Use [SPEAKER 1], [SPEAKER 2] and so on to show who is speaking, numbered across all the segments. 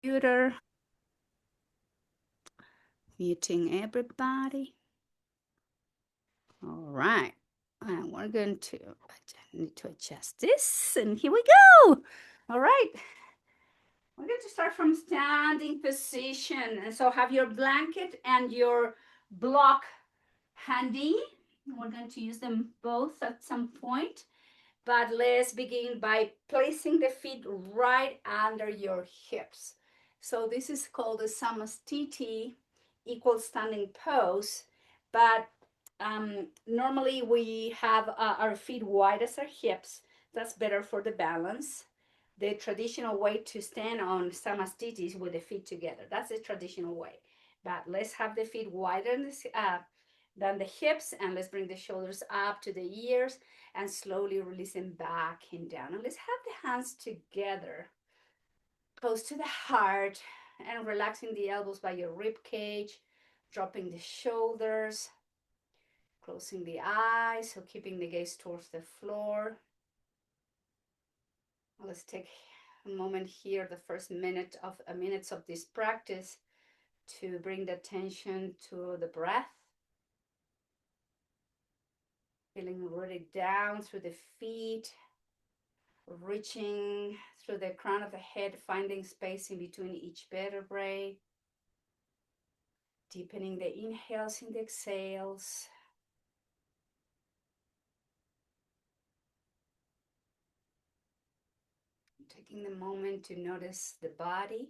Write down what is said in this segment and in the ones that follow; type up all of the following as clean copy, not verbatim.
[SPEAKER 1] Computer, muting everybody. All right. And we're going to need to adjust this. And here we go. All right. We're going to start from standing position. And so have your blanket and your block handy. We're going to use them both at some point. But let's begin by placing the feet right under your hips. So this is called the samastiti, equal standing pose. But normally we have our feet wide as our hips. That's better for the balance. The traditional way to stand on samastiti is with the feet together. That's the traditional way. But let's have the feet wider than the hips, and let's bring the shoulders up to the ears and slowly release them back and down. And let's have the hands together, close to the heart, and relaxing the elbows by your rib cage, dropping the shoulders, closing the eyes, so keeping the gaze towards the floor. Let's take a moment here, the first minutes of this practice, to bring the attention to the breath. Feeling rooted down through the feet, reaching through the crown of the head, finding space in between each vertebrae, deepening the inhales and the exhales. Taking the moment to notice the body.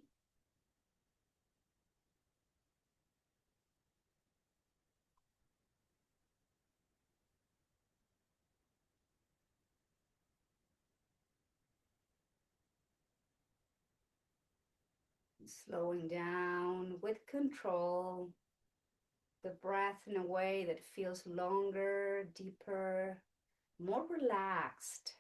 [SPEAKER 1] Slowing down with control, the breath in a way that feels longer, deeper, more relaxed.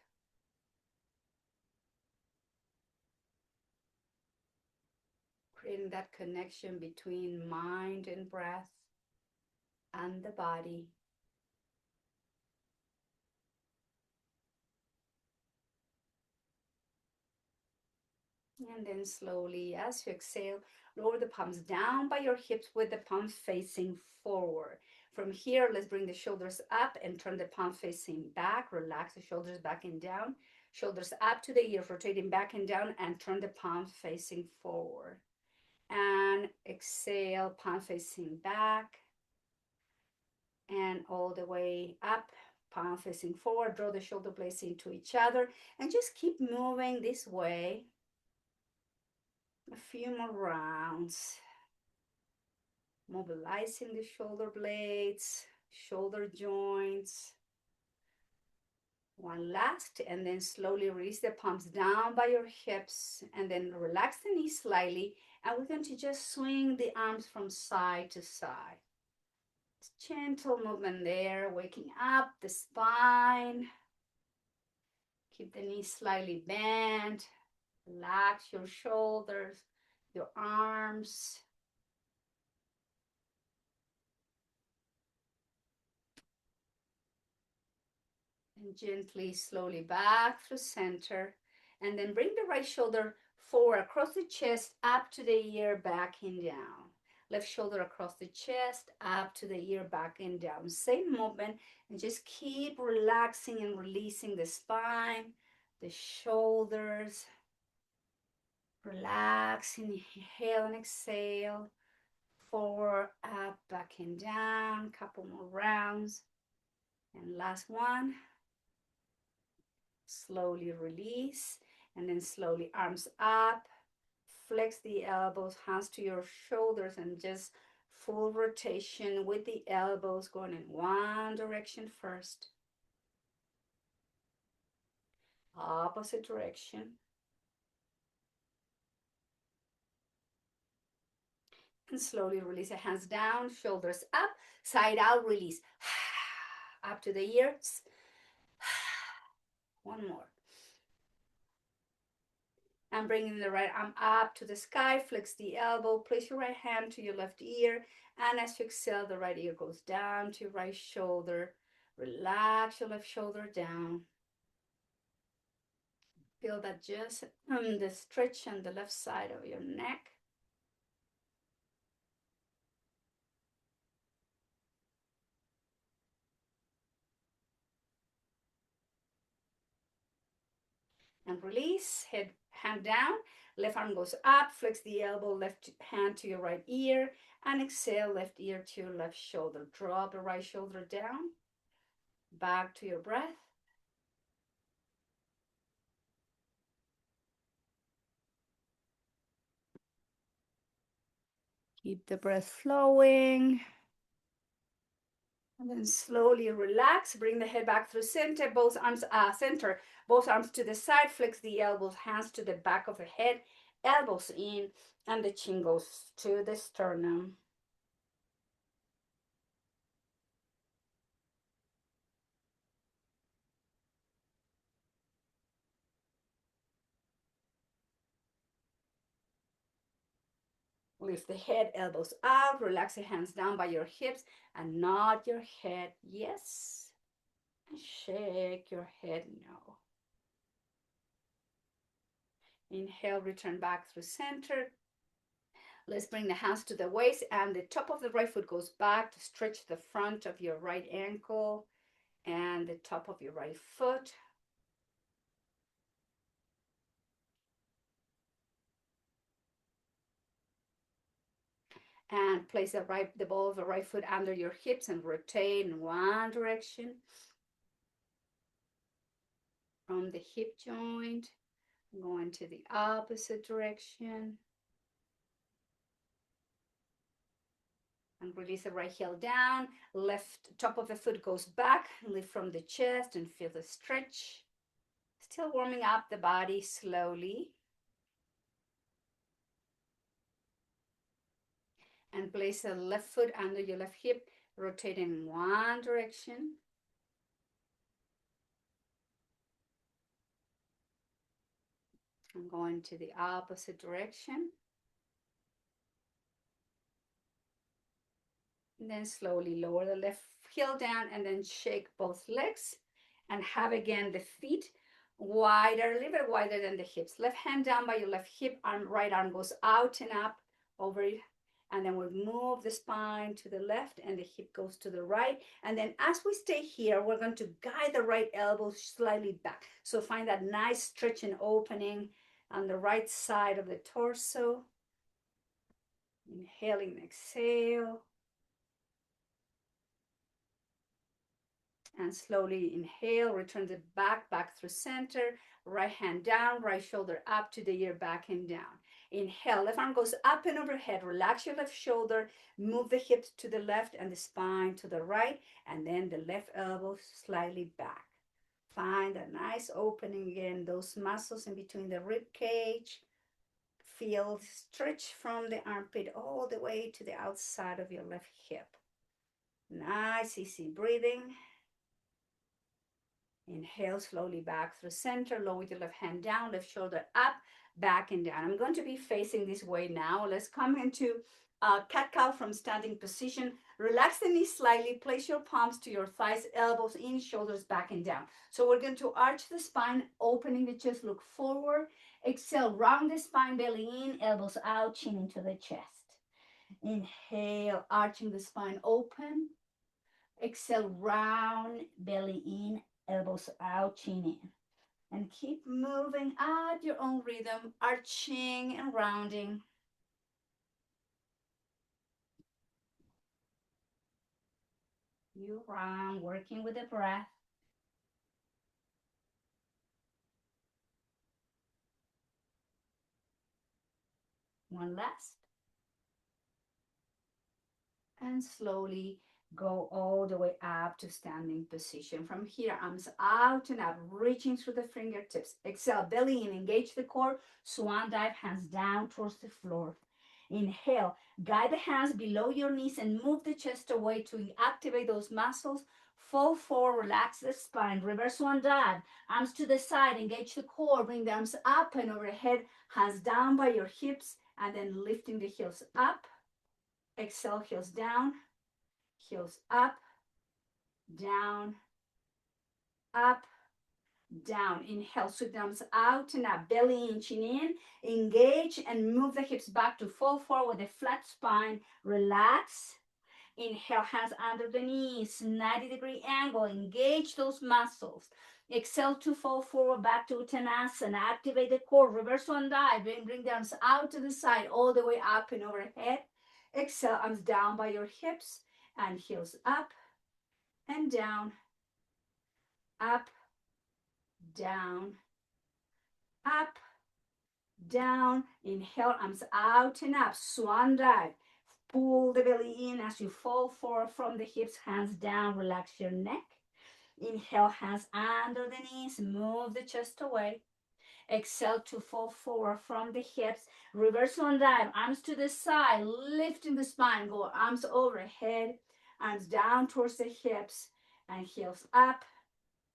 [SPEAKER 1] Creating that connection between mind and breath and the body. And then slowly, as you exhale, lower the palms down by your hips with the palms facing forward. From here, let's bring the shoulders up and turn the palms facing back. Relax the shoulders back and down. Shoulders up to the ears, rotating back and down, and turn the palms facing forward. And exhale, palm facing back and all the way up, palm facing forward. Draw the shoulder blades into each other and just keep moving this way. A few more rounds. Mobilizing the shoulder blades, shoulder joints. One last, and then slowly release the palms down by your hips, and then relax the knees slightly. And we're going to just swing the arms from side to side. Gentle movement there, waking up the spine. Keep the knees slightly bent. Relax your shoulders, your arms. And gently, slowly back through center. And then bring the right shoulder forward across the chest, up to the ear, back and down. Left shoulder across the chest, up to the ear, back and down. Same movement, and just keep relaxing and releasing the spine, the shoulders. Relax, inhale and exhale. Forward, up, back and down. Couple more rounds. And last one. Slowly release, and then slowly arms up. Flex the elbows, hands to your shoulders, and just full rotation with the elbows going in one direction first. Opposite direction. And slowly release the hands down, shoulders up, side out, release. Up to the ears. One more. And bringing the right arm up to the sky, flex the elbow, place your right hand to your left ear, and as you exhale, the right ear goes down to your right shoulder. Relax your left shoulder down. Feel that just the stretch on the left side of your neck. And release, head, hand down, left arm goes up, flex the elbow, left hand to your right ear, and exhale, left ear to your left shoulder. Drop the right shoulder down, back to your breath. Keep the breath flowing. And then slowly relax, bring the head back through center, both arms center, both arms to the side, flex the elbows, hands to the back of the head, elbows in, and the chin goes to the sternum. Lift the head, elbows out, relax the hands down by your hips, and nod your head yes, and shake your head no. Inhale, return back through center. Let's bring the hands to the waist, and the top of the right foot goes back to stretch the front of your right ankle and the top of your right foot. And place the ball of the right foot under your hips and rotate in one direction from the hip joint, going to the opposite direction. And release the right heel down. Left top of the foot goes back. Lift from the chest and feel the stretch. Still warming up the body slowly. And place the left foot under your left hip, rotate in one direction. I'm going to the opposite direction. And then slowly lower the left heel down and then shake both legs and have again the feet wider, a little bit wider than the hips. Left hand down by your left hip, right arm goes out and up over it. And then we'll move the spine to the left and the hip goes to the right. And then as we stay here, we're going to guide the right elbow slightly back. So find that nice stretch and opening on the right side of the torso. Inhaling, exhale. And slowly inhale, return the back through center, right hand down, right shoulder up to the ear, back and down. Inhale, left arm goes up and overhead, relax your left shoulder, move the hips to the left and the spine to the right, and then the left elbow slightly back. Find a nice opening again, those muscles in between the rib cage. Feel stretch from the armpit all the way to the outside of your left hip. Nice, easy breathing. Inhale slowly back through center, lower your left hand down, left shoulder up, back and down. I'm going to be facing this way now. Let's come into cat-cow from standing position. Relax the knees slightly, place your palms to your thighs, elbows in, shoulders back and down. So we're going to arch the spine, opening the chest, look forward. Exhale, round the spine, belly in, elbows out, chin into the chest. Inhale, arching the spine open. Exhale, round, belly in, elbows out, chin in. And keep moving at your own rhythm, arching and rounding. You round, working with the breath. One last. And slowly go all the way up to standing position. From here, arms out and up, reaching through the fingertips. Exhale, belly in, engage the core. Swan dive, hands down towards the floor. Inhale, guide the hands below your knees and move the chest away to activate those muscles. Fall forward, relax the spine. Reverse swan dive, arms to the side, engage the core. Bring the arms up and overhead, hands down by your hips, and then lifting the heels up. Exhale, heels down, heels up, down, up, down. Inhale, sweep the arms out and up, belly inching in. Engage and move the hips back to fall forward with a flat spine. Relax. Inhale, hands under the knees, 90-degree angle. Engage those muscles. Exhale to fall forward back to Uttanasana. Activate the core. Reverse one dive. Bring the arms out to the side, all the way up and overhead. Exhale, arms down by your hips and heels up and down, up, down, up, down. Inhale, arms out and up. Swan dive. Pull the belly in as you fall forward from the hips, hands down. Relax your neck. Inhale, hands under the knees. Move the chest away. Exhale to fall forward from the hips. Reverse one dive. Arms to the side. Lifting the spine. Go arms overhead. Arms down towards the hips. And heels up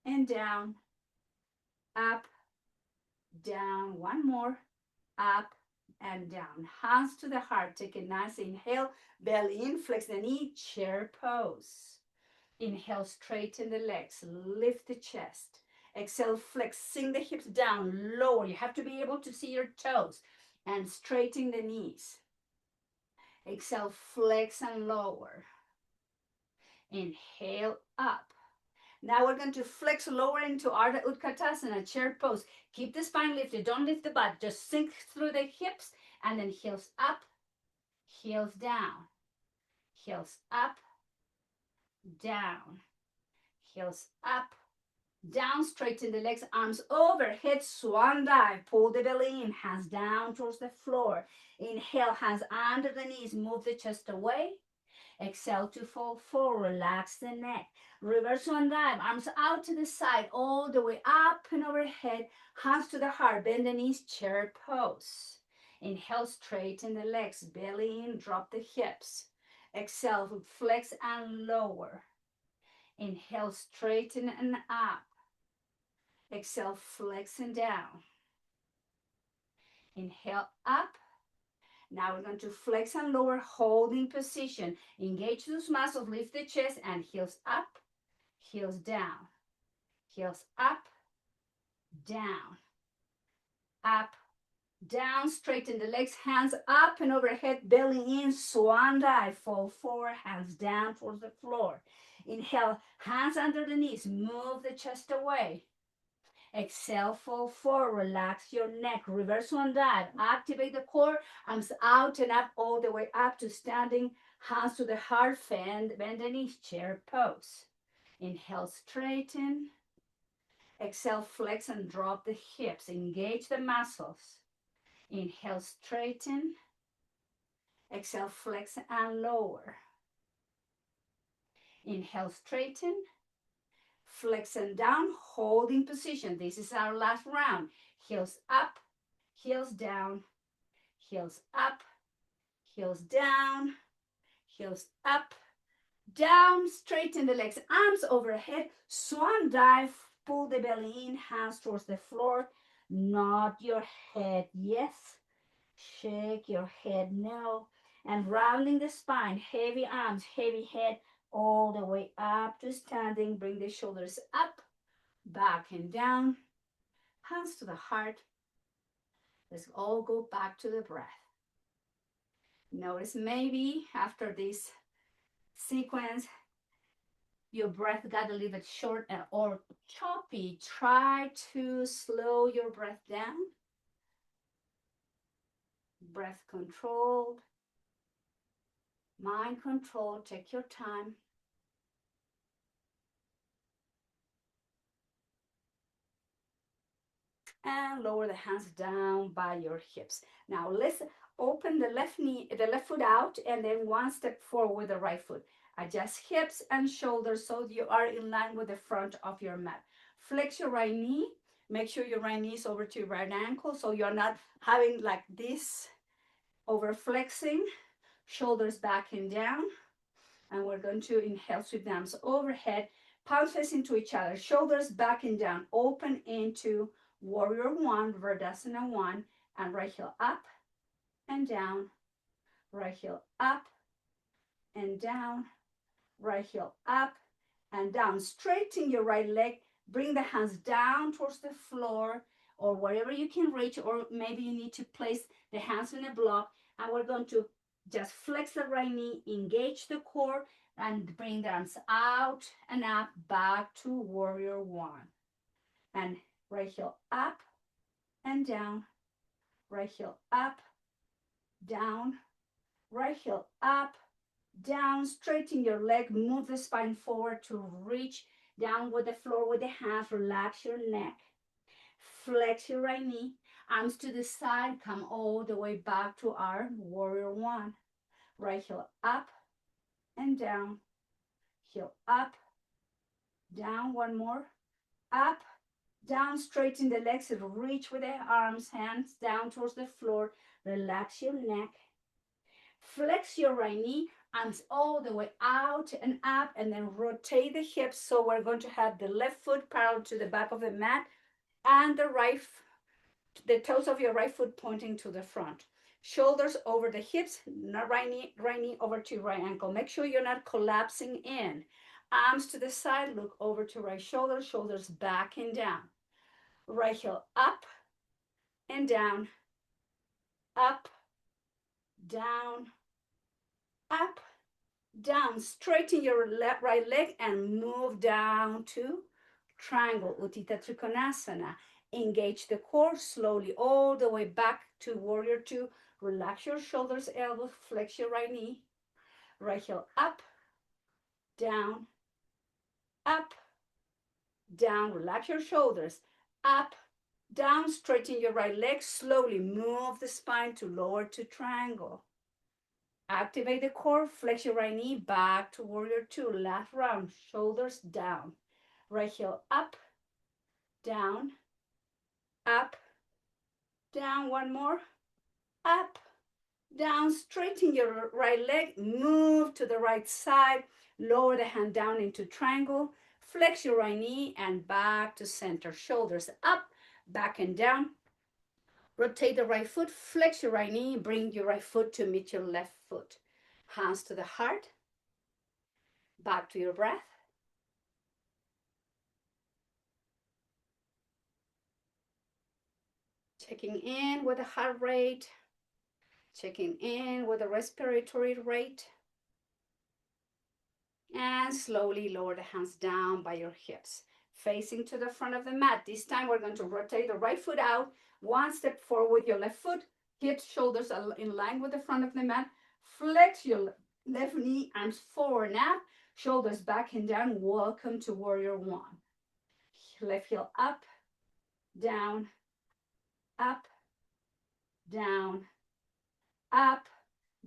[SPEAKER 1] and down. Up, down. One more. Up and down. Hands to the heart. Take a nice inhale. Belly in. Flex the knee. Chair pose. Inhale, straighten the legs. Lift the chest. Exhale, flexing the hips down. Lower. You have to be able to see your toes. And straighten the knees. Exhale, flex and lower. Inhale, up. Now we're going to flex lower into Ardha Utkatasana, chair pose. Keep the spine lifted. Don't lift the butt. Just sink through the hips and then heels up, heels down, heels up, down, heels up, down. Straighten the legs, arms overhead, swan dive. Pull the belly in, hands down towards the floor. Inhale, hands under the knees. Move the chest away. Exhale to fall forward. Relax the neck. Reverse one dive. Arms out to the side, all the way up and overhead. Hands to the heart. Bend the knees. Chair pose. Inhale, straighten the legs. Belly in. Drop the hips. Exhale, flex and lower. Inhale, straighten and up. Exhale, flex and down. Inhale, up. Now we're going to flex and lower, holding position. Engage those muscles, lift the chest and heels up, heels down, heels up, down, up, down. Straighten the legs, hands up and overhead, belly in, swan dive. Fall forward, hands down towards the floor. Inhale, hands under the knees, move the chest away. Exhale, fall forward, relax your neck, reverse one dive, activate the core, arms out and up, all the way up to standing, hands to the heart, bend the knees, chair pose. Inhale, straighten. Exhale, flex and drop the hips, engage the muscles. Inhale, straighten. Exhale, flex and lower. Inhale, straighten. Flex and down, holding position. This is our last round. Heels up, heels down, heels up, heels down, heels up, down. Straighten the legs, arms overhead, swan dive. Pull the belly in, hands towards the floor. Nod your head, yes. Shake your head, no. And rounding the spine, heavy arms, heavy head, all the way up to standing. Bring the shoulders up, back and down, hands to the heart. Let's all go back to the breath. Notice maybe after this sequence, your breath got a little bit short or choppy. Try to slow your breath down. Breath controlled, mind control. Take your time. And lower the hands down by your hips. Now let's open the left knee, the left foot out, and then one step forward with the right foot. Adjust hips and shoulders so you are in line with the front of your mat. Flex your right knee. Make sure your right knee is over to your right ankle so you're not having like this over flexing. Shoulders back and down. And we're going to inhale, sweep the arms overhead, palms facing to each other, shoulders back and down, open into Warrior One, Vardasana One, and right heel up and down, right heel up and down, right heel up and down. Straighten your right leg, Bring the hands down towards the floor or wherever you can reach, or maybe you need to place the hands in a block. And we're going to just flex the right knee, engage the core, and bring the arms out and up, back to warrior one. And right heel up and down, right heel up, down, right heel up, down, straighten your leg, move the spine forward to reach down with the floor with the hands, relax your neck, flex your right knee, arms to the side, come all the way back to our warrior one. Right heel up and down, heel up, down, one more, up, down, straighten the legs, reach with the arms, hands down towards the floor, relax your neck, flex your right knee, arms all the way out and up, and then rotate the hips. So we're going to have the left foot parallel to the back of the mat and the toes of your right foot pointing to the front. Shoulders over the hips, not right knee over to right ankle. Make sure you're not collapsing in. Arms to the side, look over to right shoulder, shoulders back and down. Right heel up and down, up, down, up, down. Straighten your right leg and move down to triangle, Utthita Trikonasana. Engage the core slowly all the way back to warrior two. Relax your shoulders, elbows, flex your right knee. Right heel up, down, up, down. Relax your shoulders, up, down. Straighten your right leg, slowly move the spine to lower to triangle. Activate the core, flex your right knee, back to warrior two. Last round, shoulders down. Right heel up, down, up, down. One more, up, down. Straighten your right leg, move to the right side, lower the hand down into triangle, flex your right knee and back to center. Shoulders up, back and down. Rotate the right foot, flex your right knee, bring your right foot to meet your left foot. Hands to the heart, back to your breath. Checking in with the heart rate, checking in with the respiratory rate. And slowly lower the hands down by your hips, facing to the front of the mat. This time we're going to rotate the right foot out, one step forward with your left foot, hips, shoulders in line with the front of the mat. Flex your left knee, arms forward now, shoulders back and down. Welcome to warrior one. Left heel up, down, up, down, up,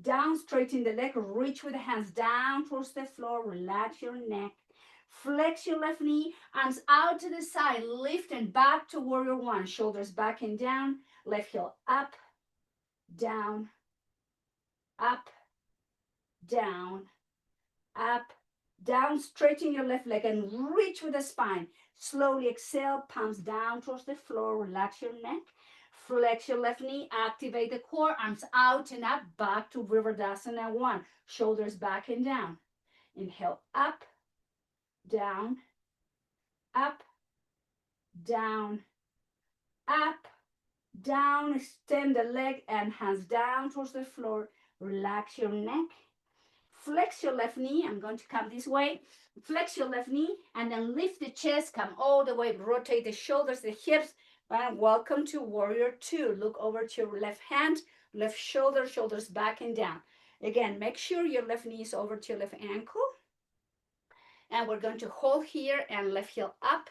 [SPEAKER 1] down. Straighten the leg, reach with the hands down towards the floor, relax your neck. Flex your left knee, arms out to the side, lift and back to warrior one. Shoulders back and down, left heel up, down, up, down, up, down. Straighten your left leg and reach with the spine. Slowly exhale, palms down towards the floor, relax your neck. Flex your left knee, activate the core, arms out and up, back to Virabhadasana one. Shoulders back and down. Inhale, up, down, up, down, up, down. Extend the leg and hands down towards the floor. Relax your neck. Flex your left knee. I'm going to come this way. Flex your left knee and then lift the chest. Come all the way. Rotate the shoulders, the hips. And welcome to warrior two. Look over to your left hand, left shoulder, shoulders back and down. Again, make sure your left knee is over to your left ankle. And we're going to hold here and left heel up.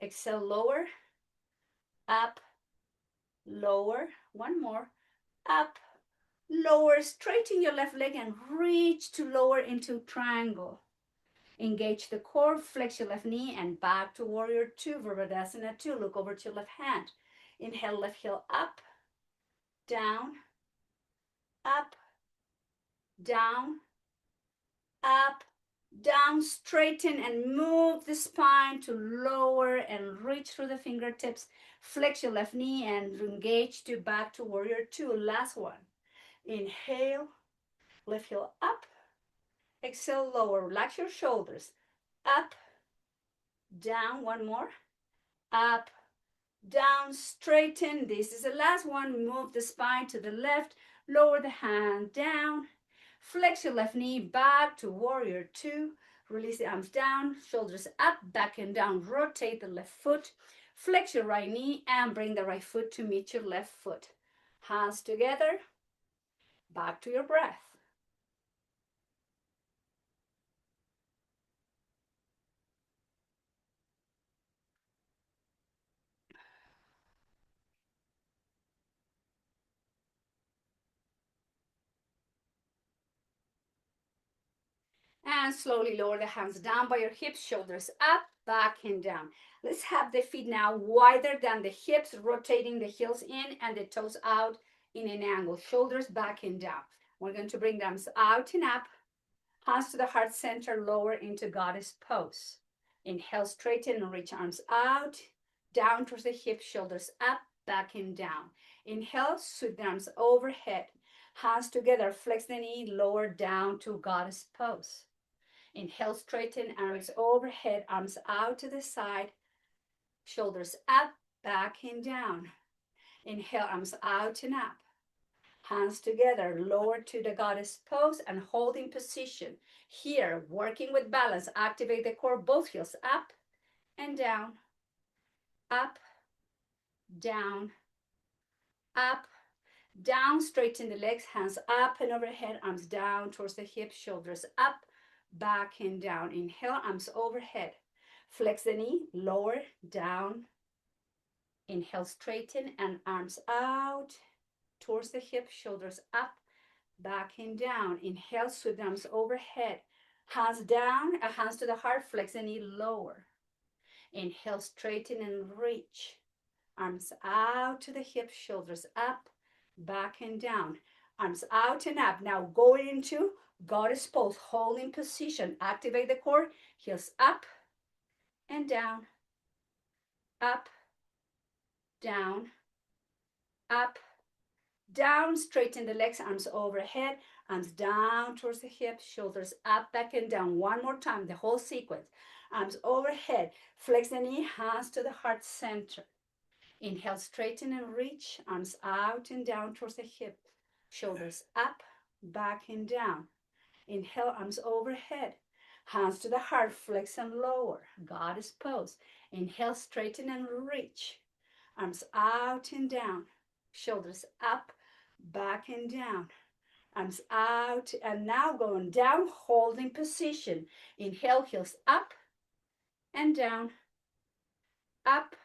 [SPEAKER 1] Exhale, lower, up, lower. One more, up, lower. Straighten your left leg and reach to lower into triangle. Engage the core, flex your left knee and back to warrior two, Virabhadasana two. Look over to your left hand. Inhale, left heel up, down, up, down, up, down. Straighten and move the spine to lower and reach through the fingertips. Flex your left knee and engage to back to warrior two. Last one. Inhale, left heel up. Exhale, lower. Relax your shoulders. Up, down, one more, up, down, straighten. This is the last one. Move the spine to the left, lower the hand down, flex your left knee back to warrior two, release the arms down, shoulders up, back and down, rotate the left foot, flex your right knee and bring the right foot to meet your left foot. Hands together, back to your breath. And slowly lower the hands down by your hips, shoulders up, back and down. Let's have the feet now wider than the hips, rotating the heels in and the toes out in an angle, shoulders back and down. We're going to bring the arms out and up, hands to the heart center, lower into goddess pose. Inhale, straighten and reach arms out, down towards the hips, shoulders up, back and down. Inhale, sweep the arms overhead, hands together, flex the knee, lower down to goddess pose. Inhale, straighten, arms overhead, arms out to the side, shoulders up, back and down. Inhale, arms out and up. Hands together, lower to the goddess pose and holding position. Here, working with balance, activate the core, both heels up and down, up, down, up, down, straighten the legs, hands up and overhead, arms down towards the hips, shoulders up, back and down. Inhale, arms overhead. Flex the knee, lower, down. Inhale, straighten and arms out towards the hips, shoulders up, back and down. Inhale, sweep the arms overhead. Hands down, hands to the heart, flex the knee, lower. Inhale, straighten and reach. Arms out to the hips, shoulders up, back and down. Arms out and up. Now going into goddess pose, holding position. Activate the core, heels up and down, up, down, up, down. Straighten the legs, arms overhead, arms down towards the hips, shoulders up, back and down. One more time, the whole sequence. Arms overhead, flex the knee, hands to the heart center. Inhale, straighten and reach, arms out and down towards the hip, shoulders up, back and down. Inhale, arms overhead, hands to the heart, flex and lower, goddess pose. Inhale, straighten and reach, arms out and down, shoulders up, back and down. Arms out and now going down, holding position. Inhale, heels up and down, up,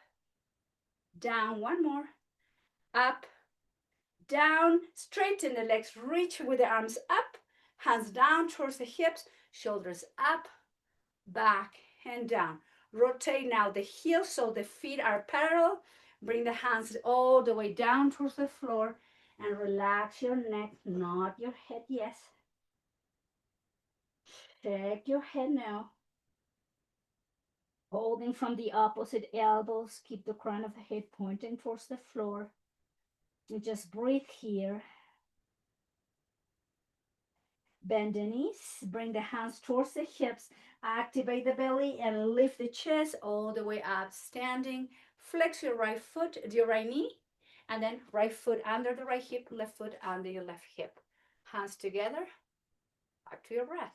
[SPEAKER 1] down. One more, up, down, straighten the legs, reach with the arms up, hands down towards the hips, shoulders up, back and down. Rotate now the heels so the feet are parallel. Bring the hands all the way down towards the floor and relax your neck, not your head. Yes. Shake your head now. Holding from the opposite elbows, keep the crown of the head pointing towards the floor. You just breathe here. Bend the knees, bring the hands towards the hips, activate the belly and lift the chest all the way up, standing. Flex your right foot, your right knee, and then right foot under the right hip, left foot under your left hip. Hands together, back to your breath.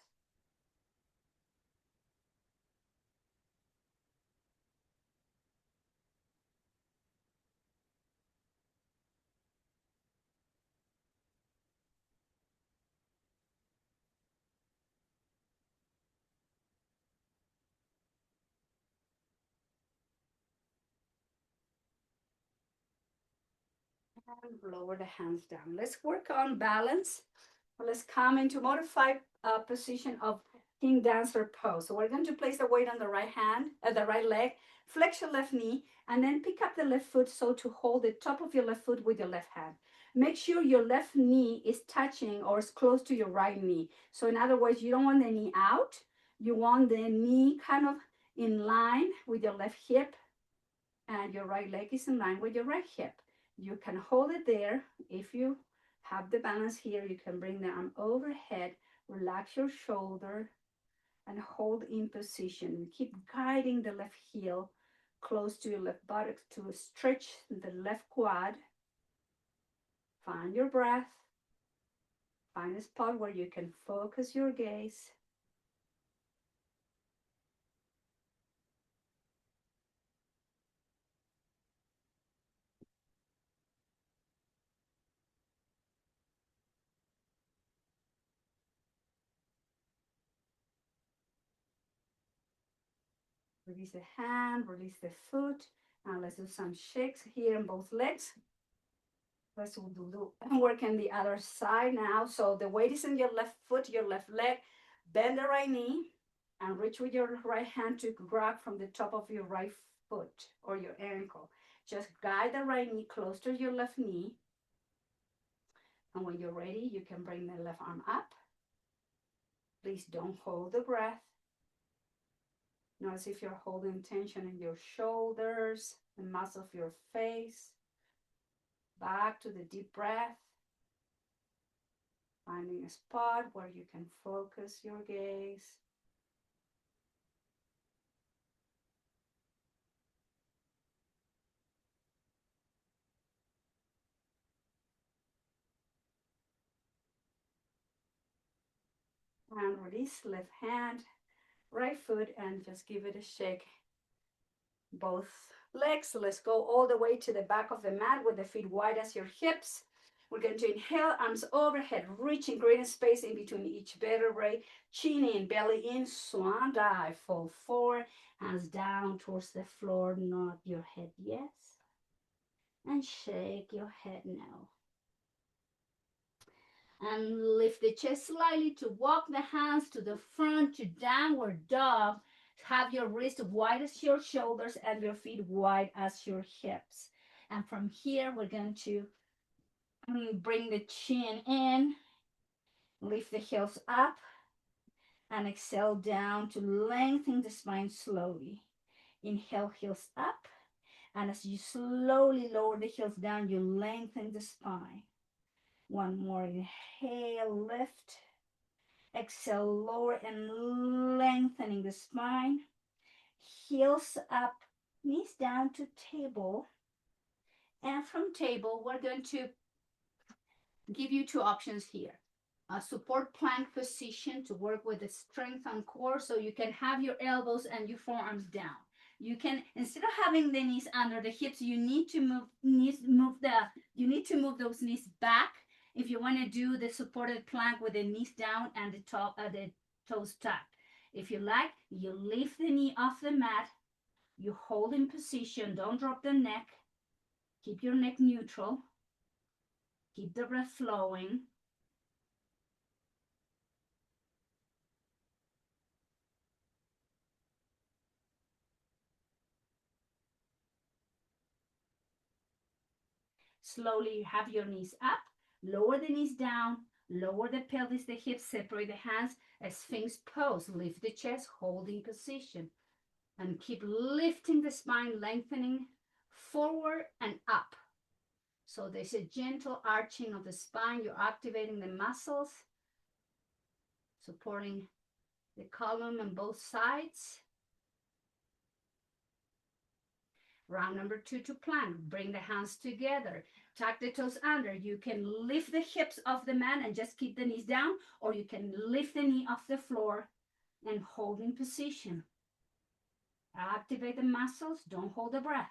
[SPEAKER 1] And lower the hands down. Let's work on balance. Let's come into modified position of King Dancer pose. So we're going to place the weight on the right hand, the right leg, flex your left knee, and then pick up the left foot so to hold the top of your left foot with your left hand. Make sure your left knee is touching or is close to your right knee. So in other words, you don't want the knee out. You want the knee kind of in line with your left hip, and your right leg is in line with your right hip. You can hold it there. If you have the balance here, you can bring the arm overhead, relax your shoulder, and hold in position. Keep guiding the left heel close to your left buttock to stretch the left quad. Find your breath. Find a spot where you can focus your gaze. Release the hand, release the foot. And let's do some shakes here in both legs. Let's do work on the other side now. So the weight is in your left foot, your left leg. Bend the right knee and reach with your right hand to grab from the top of your right foot or your ankle. Just guide the right knee close to your left knee. And when you're ready, you can bring the left arm up. Please don't hold the breath. Notice if you're holding tension in your shoulders, the muscle of your face. Back to the deep breath. Finding a spot where you can focus your gaze. And release, left hand, right foot, and just give it a shake. Both legs. Let's go all the way to the back of the mat with the feet wide as your hips. We're going to inhale, arms overhead, reaching greater space in between each vertebrae. Chin in, belly in, swan dive, fall forward, hands down towards the floor, nod your head yes, and shake your head no. And lift the chest slightly to walk the hands to the front to downward dog. Have your wrist wide as your shoulders and your feet wide as your hips. And from here, we're going to bring the chin in, lift the heels up, and exhale down to lengthen the spine slowly. Inhale, heels up, and as you slowly lower the heels down, you lengthen the spine. One more inhale, lift. Exhale, lower and lengthening the spine. Heels up, knees down to table. And from table, we're going to give you two options here. A support plank position to work with the strength and core, so you can have your elbows and your forearms down. You can, instead of having the knees under the hips, you need to move those knees back if you want to do the supported plank with the knees down and the toes tucked. If you like, you lift the knee off the mat, you hold in position, don't drop the neck, keep your neck neutral, keep the breath flowing. Slowly have your knees up, lower the knees down, lower the pelvis, the hips, separate the hands, a Sphinx pose, lift the chest, holding position, and keep lifting the spine, lengthening forward and up. So there's a gentle arching of the spine. You're activating the muscles, supporting the column on both sides. Round number 2 to plank. Bring the hands together. Tuck the toes under. You can lift the hips off the mat and just keep the knees down, or you can lift the knee off the floor and hold in position. Activate the muscles. Don't hold the breath.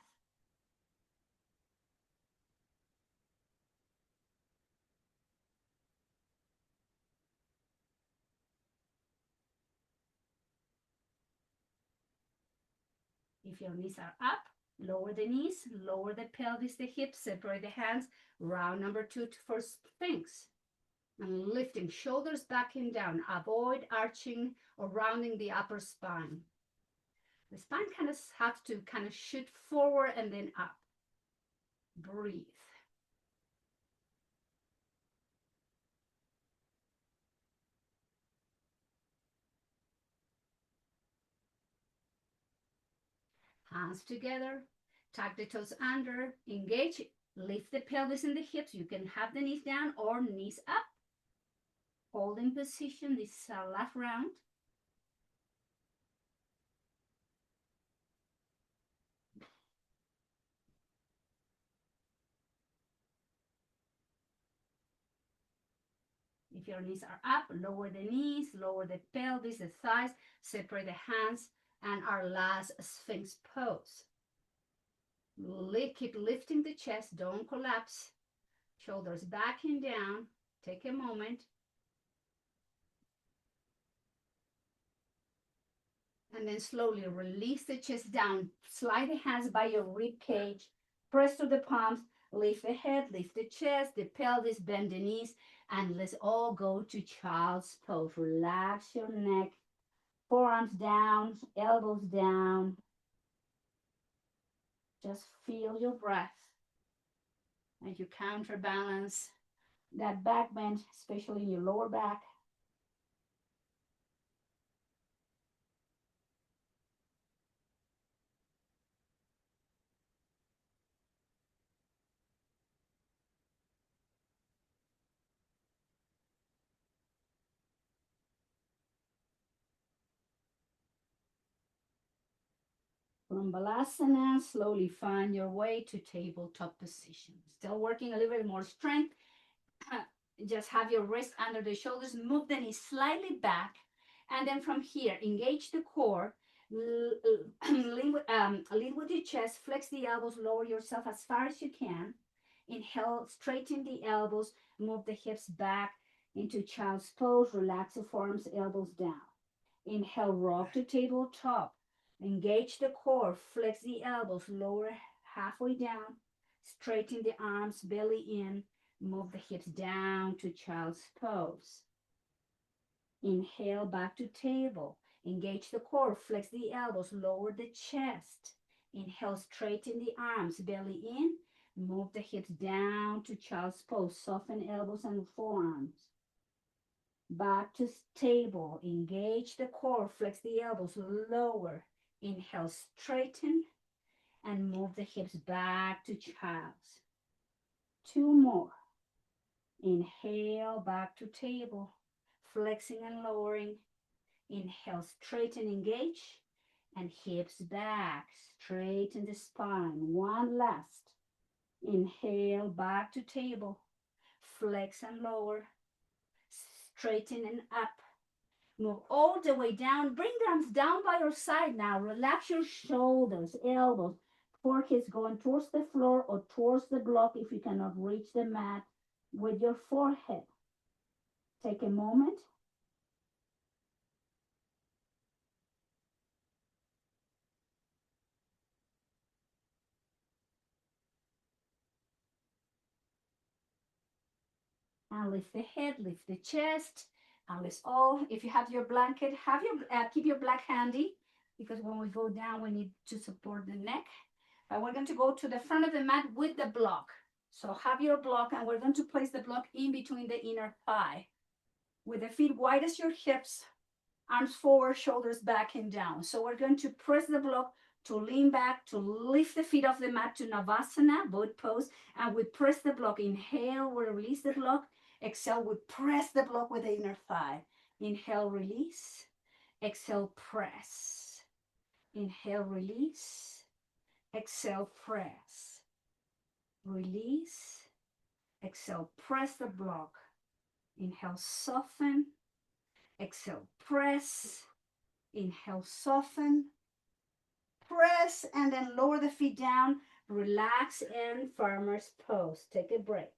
[SPEAKER 1] If your knees are up, lower the knees, lower the pelvis, the hips, separate the hands. Round number 2 for Sphinx. And lifting shoulders back and down. Avoid arching or rounding the upper spine. The spine kind of has to kind of shoot forward and then up. Breathe. Hands together. Tuck the toes under. Engage. Lift the pelvis and the hips. You can have the knees down or knees up. Hold in position. This is our last round. If your knees are up, lower the knees, lower the pelvis, the thighs, separate the hands, and our last Sphinx pose. Keep lifting the chest, don't collapse. Shoulders back and down. Take a moment. And then slowly release the chest down. Slide the hands by your rib cage. Press to the palms. Lift the head, lift the chest, the pelvis, bend the knees. And let's all go to child's pose. Relax your neck. Forearms down, elbows down. Just feel your breath. And you counterbalance that back bend, especially in your lower back. From Balasana, slowly find your way to tabletop position. Still working a little bit more strength. Just have your wrist under the shoulders, move the knees slightly back, and then from here, engage the core, lead with your chest, flex the elbows, lower yourself as far as you can. Inhale, straighten the elbows, move the hips back into child's pose, relax the forearms, elbows down. Inhale, rock to tabletop. Engage the core, flex the elbows, lower halfway down, straighten the arms, belly in, move the hips down to child's pose. Inhale, back to table. Engage the core, flex the elbows, lower the chest. Inhale, straighten the arms, belly in, move the hips down to child's pose, soften elbows and forearms. Back to table, engage the core, flex the elbows, lower. Inhale, straighten, and move the hips back to child's. Two more. Inhale, back to table, flexing and lowering. Inhale, straighten, engage, and hips back, straighten the spine. One last. Inhale, back to table, flex and lower, straighten and up. Move all the way down. Bring the arms down by your side now. Relax your shoulders, elbows. Forehead going towards the floor or towards the block if you cannot reach the mat with your forehead. Take a moment. And lift the head, lift the chest. And let's all, if you have your blanket, keep your black handy because when we go down, we need to support the neck. But we're going to go to the front of the mat with the block. So have your block, and we're going to place the block in between the inner thigh. With the feet wide as your hips, arms forward, shoulders back and down. So we're going to press the block to lean back, to lift the feet off the mat to Navasana, boat pose, and we press the block. Inhale, we release the block. Exhale, we press the block with the inner thigh. Inhale, release. Exhale, press. Inhale, release. Exhale, press. Release. Exhale, press the block. Inhale, soften. Exhale, press. Inhale, soften. Press, and then lower the feet down. Relax in farmer's pose. Take a break.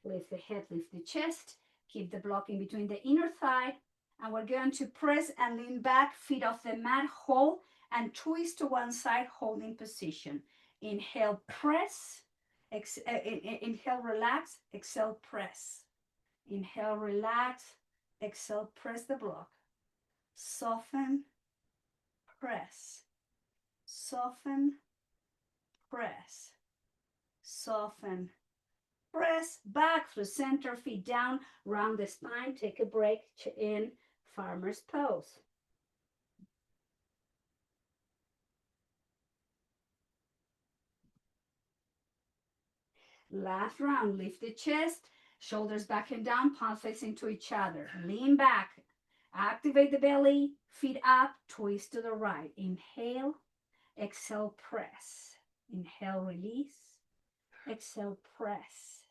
[SPEAKER 1] Lift the head, lift the chest. Keep the block in between the inner thigh. And we're going to press and lean back, feet off the mat, hold, and twist to one side, holding position. Inhale, press. Inhale, relax. Exhale, press. Inhale, relax. Exhale, press the block. Soften, press. Soften, press. Soften, press. Back through center, feet down, round the spine. Take a break in farmer's pose. Last round, lift the chest, shoulders back and down, palms facing to each other. Lean back Activate the belly, feet up, twist to the right. Inhale, exhale, press. Inhale, release. Exhale, press.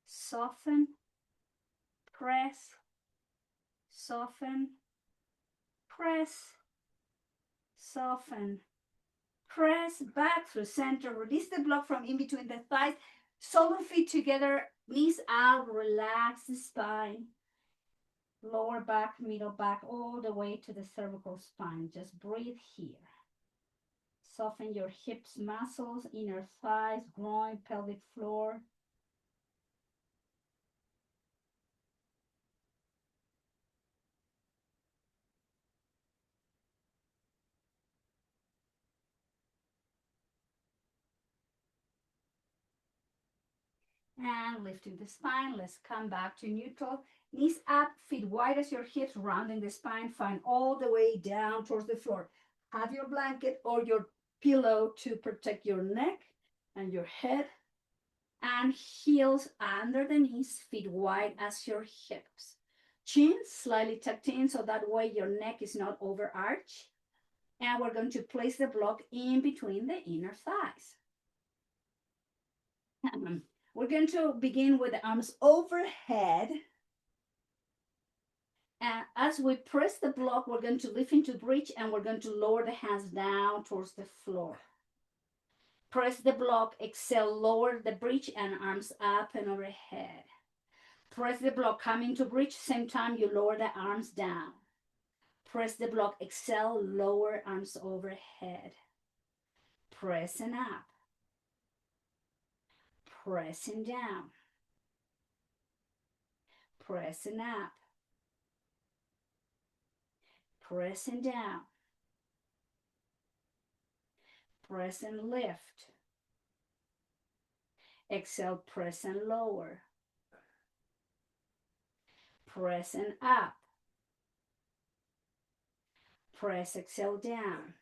[SPEAKER 1] Soften, press, soften, press, soften, press back through center. Release the block from in between the thighs. Sole and feet together, knees out, relax the spine. Lower back, middle back, all the way to the cervical spine. Just breathe here. Soften your hips, muscles, inner thighs, groin, pelvic floor. And lifting the spine. Let's come back to neutral. Knees up, feet wide as your hips, rounding the spine. Find all the way down towards the floor. Have your blanket or your pillow to protect your neck and your head. And heels under the knees, feet wide as your hips. Chin slightly tucked in so that way your neck is not over arch. And we're going to place the block in between the inner thighs. We're going to begin with the arms overhead. And as we press the block, we're going to lift into bridge and we're going to lower the hands down towards the floor. Press the block, exhale, lower the bridge and arms up and overhead. Press the block, come into bridge, same time you lower the arms down. Press the block, exhale, lower arms overhead. Pressing up. Pressing down. Pressing up. Pressing down. Press and lift. Exhale, press and lower. Press and up. Press, exhale, down.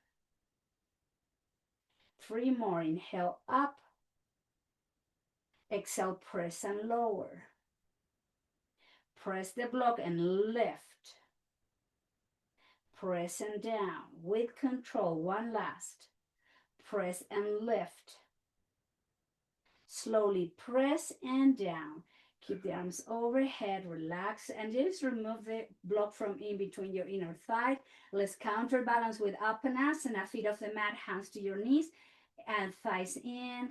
[SPEAKER 1] 3 more. Inhale, up. Exhale, press and lower. Press the block and lift. Press and down with control. One last. Press and lift. Slowly press and down. Keep the arms overhead, relax, and just remove the block from in between your inner thigh. Let's counterbalance with Uttanasana, feet off the mat, hands to your knees, and thighs in.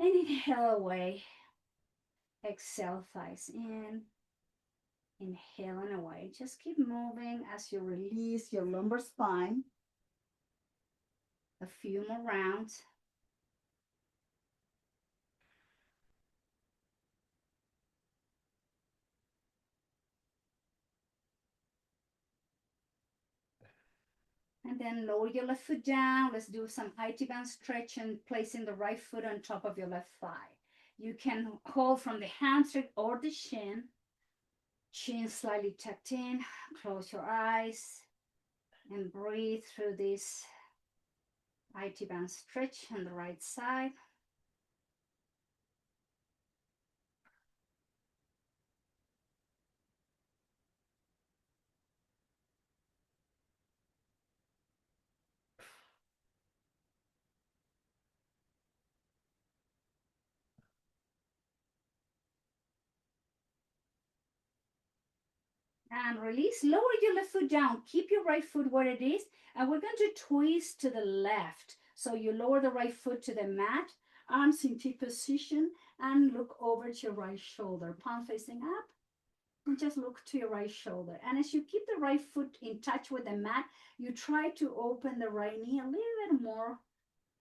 [SPEAKER 1] And inhale away. Exhale, thighs in. Inhale and away. Just keep moving as you release your lumbar spine. A few more rounds. And then lower your left foot down. Let's do some IT band stretch and placing the right foot on top of your left thigh. You can hold from the hamstring or the shin. Chin slightly tucked in. Close your eyes and breathe through this IT band stretch on the right side. And release. Lower your left foot down. Keep your right foot where it is. And we're going to twist to the left. So you lower the right foot to the mat, arms in T position, and look over to your right shoulder, palm facing up. And just look to your right shoulder. And as you keep the right foot in touch with the mat, you try to open the right knee a little bit more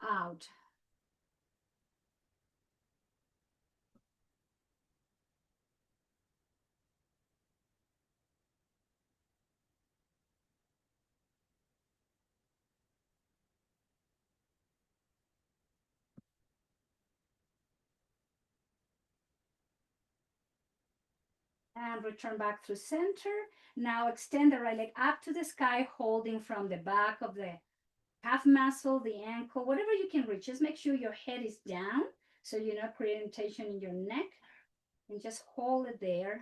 [SPEAKER 1] out. And return back through center. Now extend the right leg up to the sky, holding from the back of the calf muscle, the ankle, whatever you can reach. Just make sure your head is down so you're not creating tension in your neck. And just hold it there.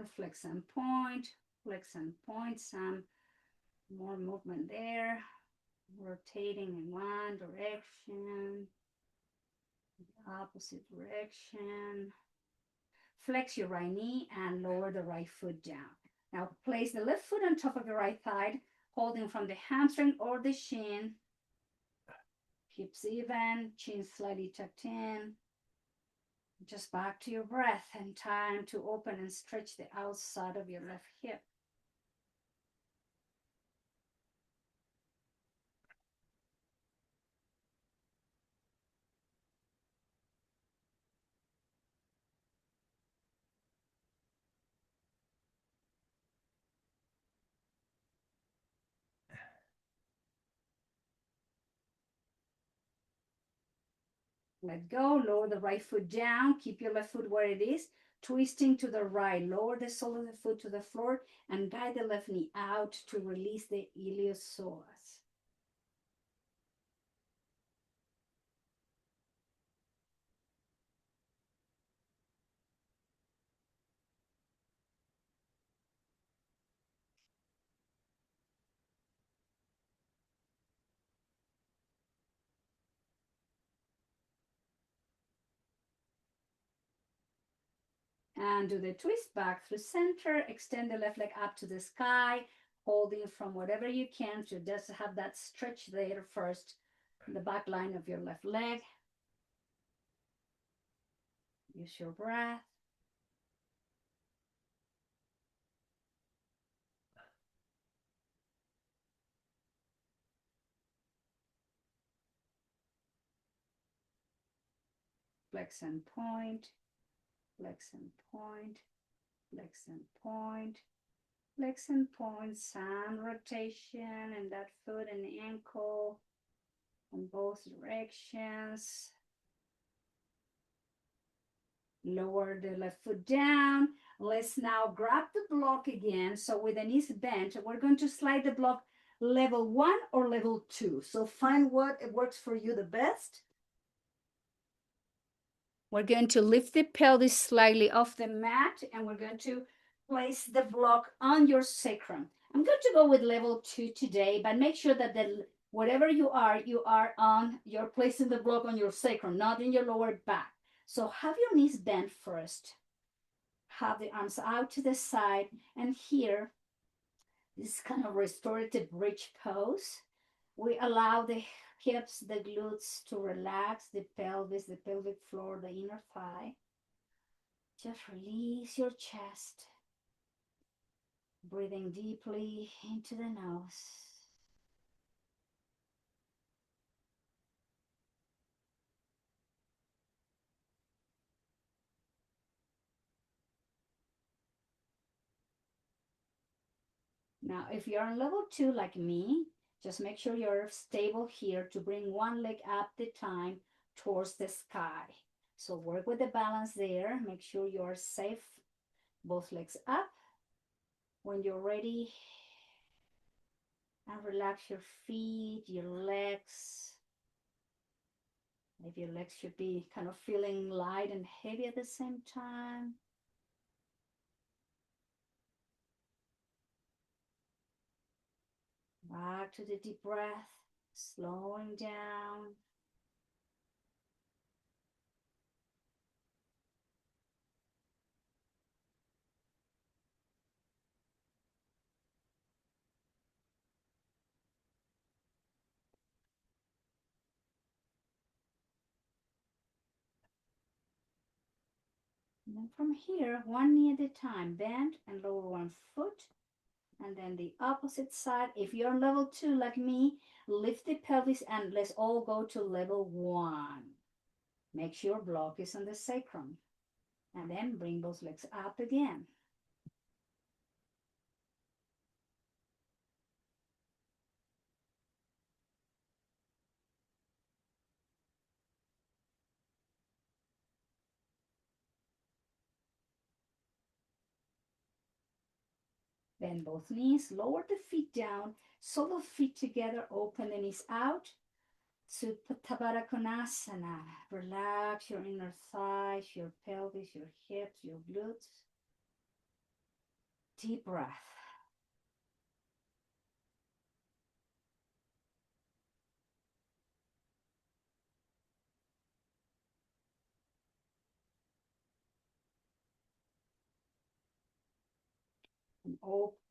[SPEAKER 1] and flex and point, flex and point. Some more movement there. Rotating in one direction, opposite direction. Flex your right knee and lower the right foot down. Now place the left foot on top of your right thigh, holding from the hamstring or the shin. Hips even, chin slightly tucked in. Just back to your breath and time to open and stretch the outside of your left hip. Let go, lower the right foot down, keep your left foot where it is, twisting to the right, lower the sole of the foot to the floor and guide the left knee out to release the iliopsoas. And do the twist back through center, extend the left leg up to the sky, holding from whatever you can to just have that stretch there first, the back line of your left leg. Use your breath. Flex and point, flex and point, flex and point, flex and point. Some rotation in that foot and ankle in both directions. Lower the left foot down. Let's now grab the block again. So with the knees bent, we're going to slide the block level 1 or level 2. So find what works for you the best. We're going to lift the pelvis slightly off the mat and we're going to place the block on your sacrum. I'm going to go with level 2 today, but make sure that whatever you are on, you're placing the block on your sacrum, not in your lower back. So have your knees bent first. Have the arms out to the side. And here, this kind of restorative bridge pose. We allow the hips, the glutes to relax, the pelvis, the pelvic floor, the inner thigh. Just release your chest. Breathing deeply into the nose. Now, if you're on level 2 like me, just make sure you're stable here to bring one leg up the time towards the sky. So work with the balance there. Make sure you're safe. Both legs up. When you're ready, and relax your feet, your legs. Maybe your legs should be kind of feeling light and heavy at the same time. Back to the deep breath, slowing down. And then from here, one knee at a time, bend and lower one foot. And then the opposite side. If you're on level 2 like me, lift the pelvis and let's all go to level 1. Make sure block is on the sacrum. And then bring those legs up again. Bend both knees, lower the feet down, sole of feet together, open the knees out. Supta Konasana. Relax your inner thighs, your pelvis, your hips, your glutes. Deep breath.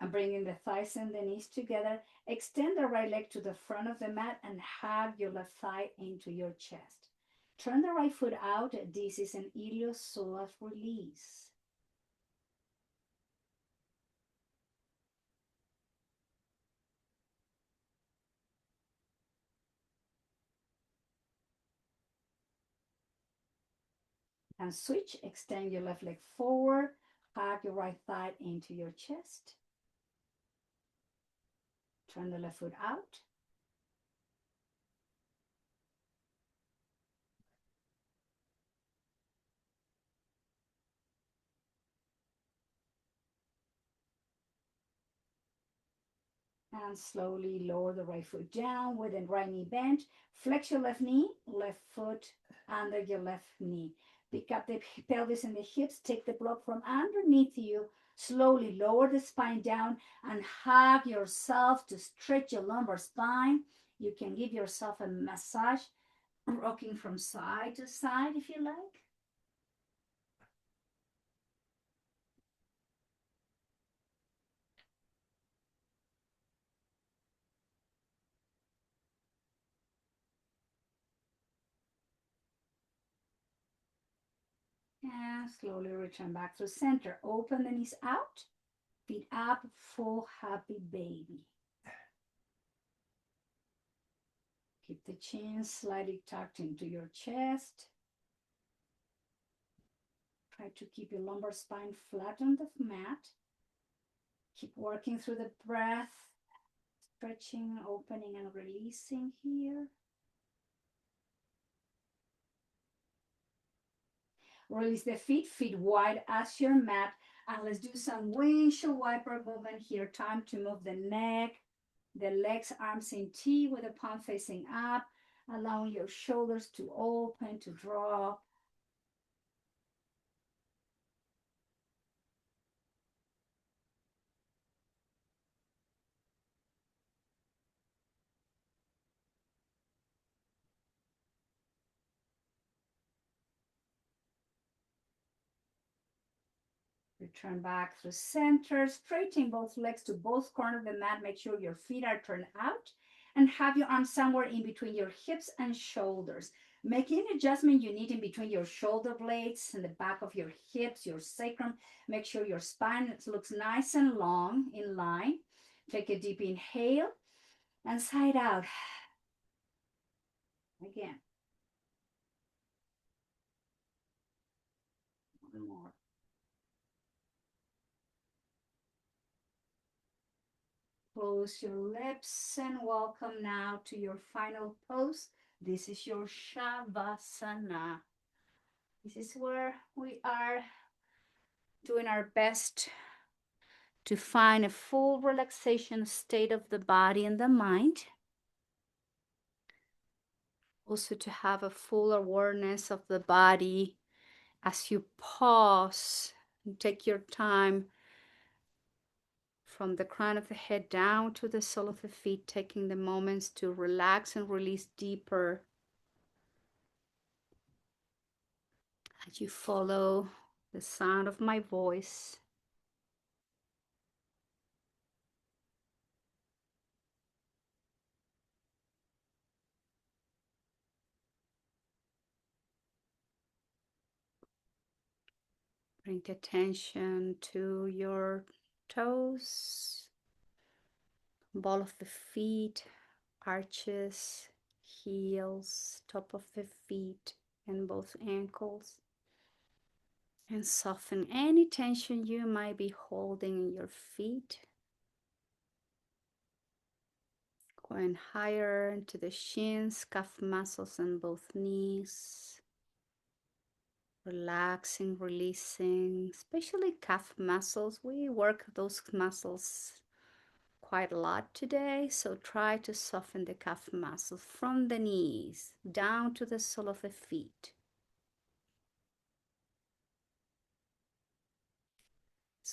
[SPEAKER 1] And bringing the thighs and the knees together. Extend the right leg to the front of the mat and hug your left thigh into your chest. Turn the right foot out. This is an iliopsoas release. And switch. Extend your left leg forward. Hug your right thigh into your chest. Turn the left foot out. And slowly lower the right foot down with the right knee bent. Flex your left knee, left foot under your left knee. Pick up the pelvis and the hips. Take the block from underneath you. Slowly lower the spine down and hug yourself to stretch your lumbar spine. You can give yourself a massage, rocking from side to side if you like. And slowly return back to center. Open the knees out, feet up, full happy baby. Keep the chin slightly tucked into your chest. Try to keep your lumbar spine flat on the mat. Keep working through the breath, stretching, opening, and releasing here. Release the feet, feet wide as your mat. And let's do some windshield wiper movement here. Time to move the neck, the legs, arms in T with the palm facing up, allowing your shoulders to open, to drop. Return back to center, straighten both legs to both corners of the mat. Make sure your feet are turned out and have your arms somewhere in between your hips and shoulders. Make any adjustment you need in between your shoulder blades and the back of your hips, your sacrum. Make sure your spine looks nice and long in line. Take a deep inhale and side out. Again. One more. Close your lips and welcome now to your final pose. This is your Shavasana. This is where we are doing our best to find a full relaxation state of the body and the mind. Also to have a full awareness of the body as you pause and take your time from the crown of the head down to the sole of the feet, taking the moments to relax and release deeper as you follow the sound of my voice. Bring attention to your toes, ball of the feet, arches, heels, top of the feet, and both ankles. And soften any tension you might be holding in your feet. Going higher into the shins, calf muscles, and both knees. Relaxing, releasing, especially calf muscles. We work those muscles quite a lot today, so try to soften the calf muscles from the knees down to the sole of the feet.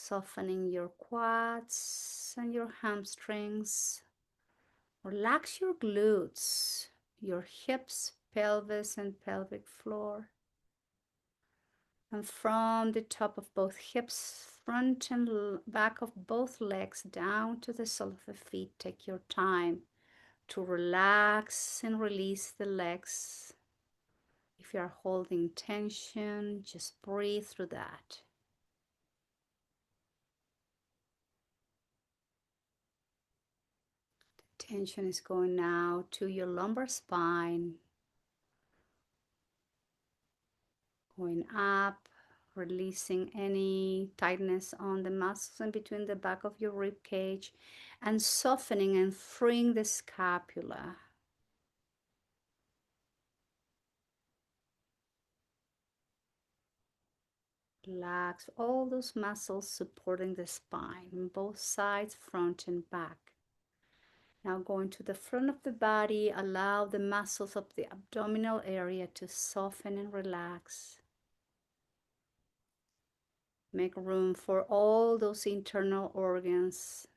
[SPEAKER 1] Softening your quads and your hamstrings. Relax your glutes, your hips, pelvis, and pelvic floor. And from the top of both hips, front and back of both legs, down to the sole of the feet, take your time to relax and release the legs. If you are holding tension, just breathe through that. Tension is going now to your lumbar spine, going up, releasing any tightness on the muscles in between the back of your rib cage, and softening and freeing the scapula. Relax all those muscles supporting the spine, both sides, front and back. Now going to the front of the body, allow the muscles of the abdominal area to soften and relax. Make room for all those internal organs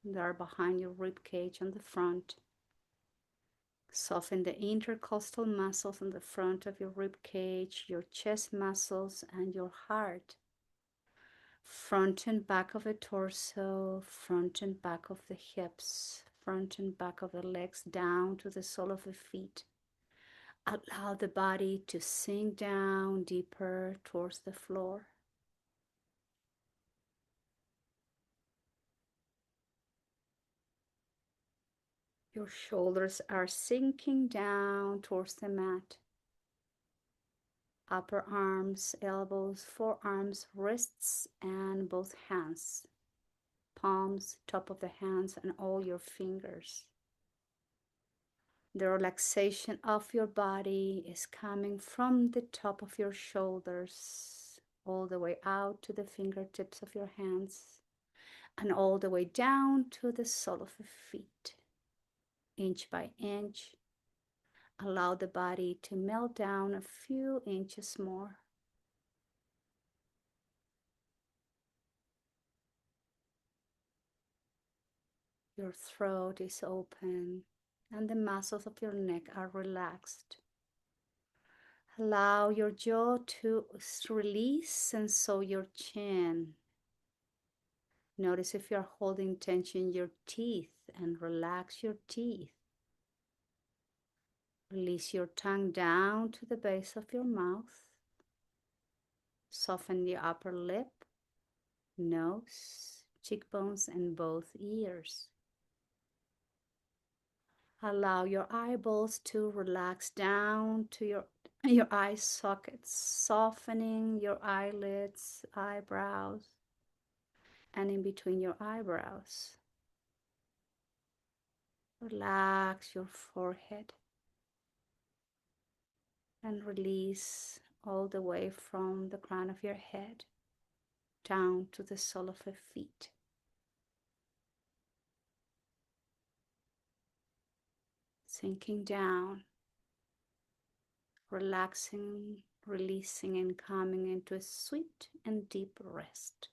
[SPEAKER 1] that are behind your rib cage on the front. Soften the intercostal muscles on the front of your rib cage, your chest muscles, and your heart. Front and back of the torso, front and back of the hips, front and back of the legs, down to the sole of the feet. Allow the body to sink down deeper towards the floor. Your shoulders are sinking down towards the mat. Upper arms, elbows, forearms, wrists, and both hands. Palms, top of the hands, and all your fingers. The relaxation of your body is coming from the top of your shoulders all the way out to the fingertips of your hands and all the way down to the sole of the feet. Inch by inch, allow the body to melt down a few inches more. Your throat is open and the muscles of your neck are relaxed. Allow your jaw to release and so your chin. Notice if you're holding tension in your teeth and relax your teeth. Release your tongue down to the base of your mouth. Soften the upper lip, nose, cheekbones, and both ears. Allow your eyeballs to relax down to your eye sockets, softening your eyelids, eyebrows, and in between your eyebrows. Relax your forehead and release all the way from the crown of your head down to the sole of your feet. Sinking down, relaxing, releasing, and coming into a sweet and deep rest.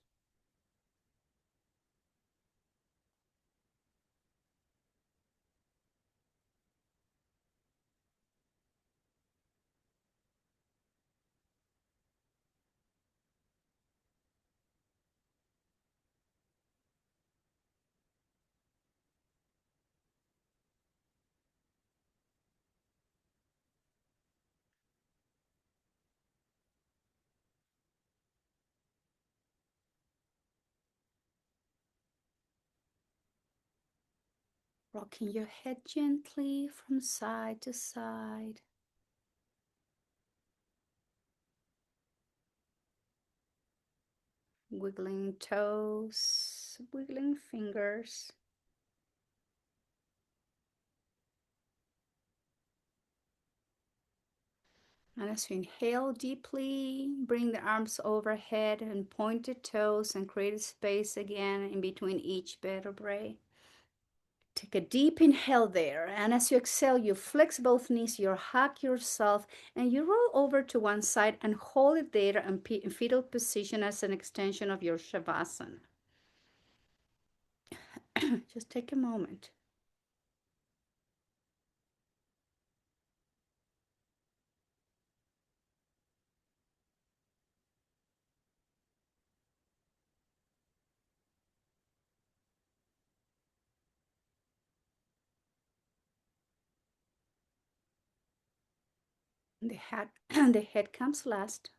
[SPEAKER 1] Rocking your head gently from side to side. Wiggling toes, wiggling fingers. And as you inhale deeply, bring the arms overhead and point the toes and create a space again in between each vertebrae. Take a deep inhale there. And as you exhale, you flex both knees, you hug yourself, and you roll over to one side and hold it there in fetal position as an extension of your Shavasana. Just take a moment. The head comes last.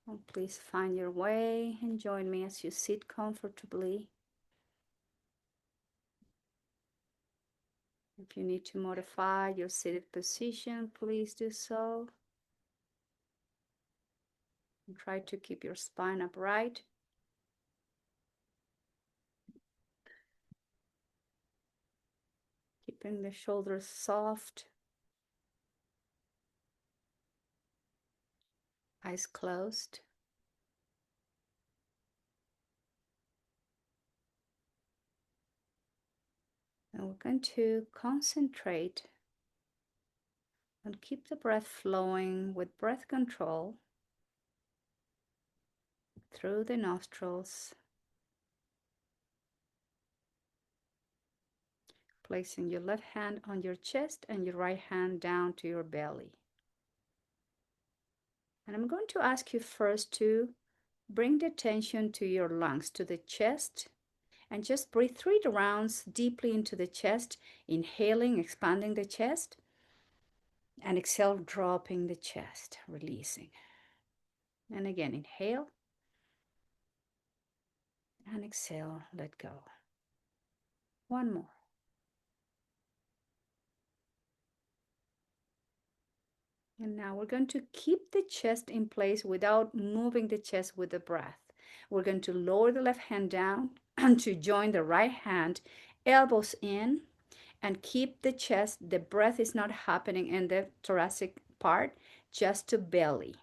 [SPEAKER 1] Oh, please find your way and join me as you sit comfortably. If you need to modify your seated position, please do so. And try to keep your spine upright. Keeping the shoulders soft. Eyes closed. And we're going to concentrate and keep the breath flowing with breath control through the nostrils, placing your left hand on your chest and your right hand down to your belly. And I'm going to ask you first to bring the attention to your lungs, to the chest, and just breathe 3 rounds deeply into the chest, inhaling, expanding the chest, and exhale, dropping the chest, releasing. And again, inhale, and exhale, let go. One more. And now we're going to keep the chest in place without moving the chest with the breath. We're going to lower the left hand down and to join the right hand, elbows in, and keep the chest. The breath is not happening in the thoracic part, just to belly.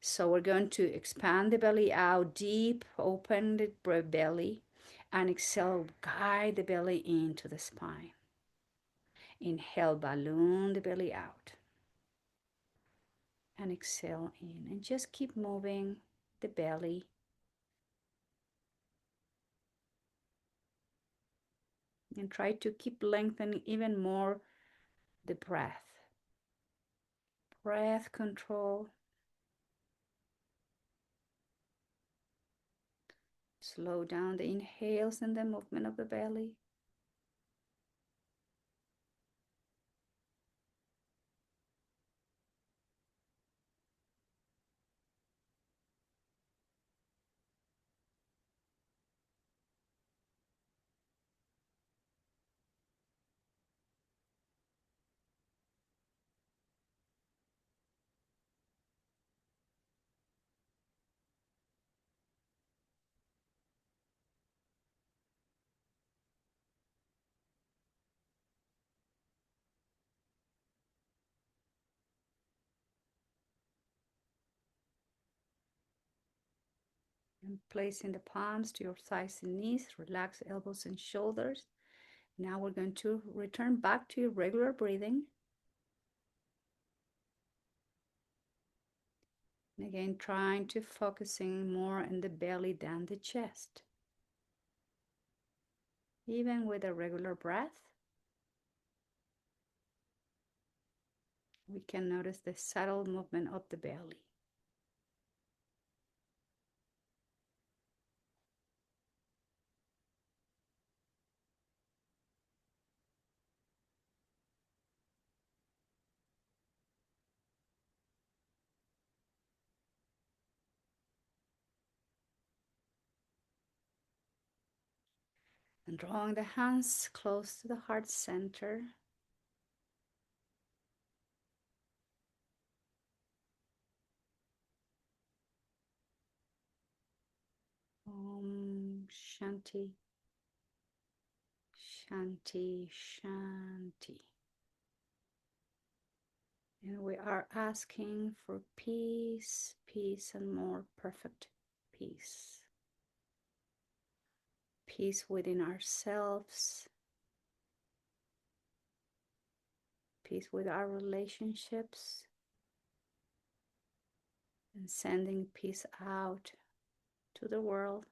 [SPEAKER 1] So we're going to expand the belly out deep, open the belly, and exhale, guide the belly into the spine. Inhale, balloon the belly out. And exhale in. And just keep moving the belly. And try to keep lengthening even more the breath. Breath control. Slow down the inhales and the movement of the belly. And placing the palms to your thighs and knees. Relax elbows and shoulders. Now we're going to return back to your regular breathing. And again, trying to focusing more on the belly than the chest. Even with a regular breath, we can notice the subtle movement of the belly. And drawing the hands close to the heart center. Om Shanti, Shanti, Shanti. And we are asking for peace, peace, and more perfect peace. Peace within ourselves, peace with our relationships, and sending peace out to the world.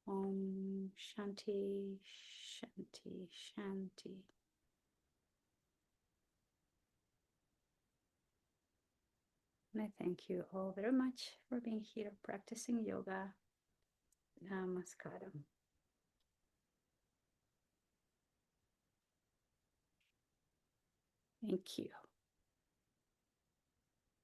[SPEAKER 1] Om Shanti, Shanti, Shanti. And I thank you all very much for being here practicing yoga. Namaskaram. Thank you.